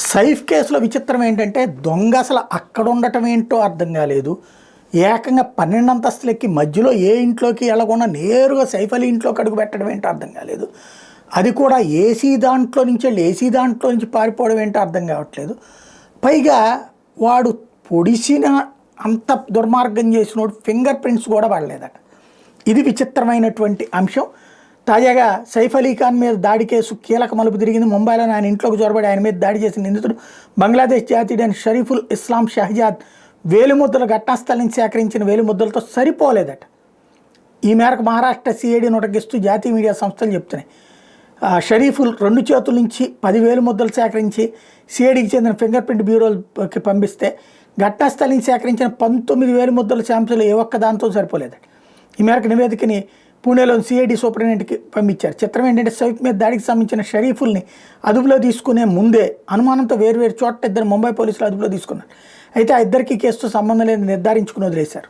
సైఫ్ కేసులో విచిత్రం ఏంటంటే దొంగ అసలు అక్కడ ఉండటం ఏంటో అర్థం కాలేదు. ఏకంగా 12 అంతస్తులు ఎక్కి మధ్యలో ఏ ఇంట్లోకి వెళ్ళకుండా నేరుగా సైఫ్ అలీ ఇంట్లోకి అడుగు పెట్టడం ఏంటో అర్థం కాలేదు. అది కూడా ఏసీ దాంట్లో నుంచి వెళ్ళి ఏసీ దాంట్లో నుంచి పారిపోవడం ఏంటో అర్థం కావట్లేదు. పైగా వాడు పొడిసిన అంత దుర్మార్గం చేసినోడు ఫింగర్ ప్రింట్స్ కూడా పడలేదట. ఇది విచిత్రమైనటువంటి అంశం. తాజాగా సైఫ్ అలీ ఖాన్ మీద దాడి కేసు కీలక మలుపు తిరిగింది. ముంబైలో ఆయన ఇంట్లోకి చొరబడి ఆయన మీద దాడి చేసిన నిందితుడు బంగ్లాదేశ్ జాతీయుడైన షరీఫుల్ ఇస్లాం షహజాద్ వేలిముద్రలు ఘటనాస్థలం నుంచి సేకరించిన వేలిముద్రలతో సరిపోలేదట. ఈ మేరకు మహారాష్ట్ర సిఐడి నోటగిస్తూ జాతీయ మీడియా సంస్థలు చెప్తున్నాయి. షరీఫుల్ 2 చేతుల నుంచి 10 వేలిముద్రలు సేకరించి సిఐడికి చెందిన ఫింగర్ ప్రింట్ బ్యూరోకి పంపిస్తే ఘటనాస్థలం నుంచి సేకరించిన 19 వేలిముద్రల శాంపుల్ ఏ ఒక్క దాంతో సరిపోలేదట. ఈ మేరకు నివేదికని పూణేలోని సిఐడి సూపరింటెండెంట్కి పంపించారు. చిత్రం ఏంటంటే సైఫ్ మీద దాడికి సంబంధించిన షరీఫుల్ని అదుపులో తీసుకునే ముందే అనుమానంతో వేర్వేరు చోట్ల 2 ముంబై పోలీసులు అదుపులో తీసుకున్నారు. అయితే ఆ ఇద్దరికి కేసుతో సంబంధం లేదని నిర్ధారించుకుని వదిలేశారు.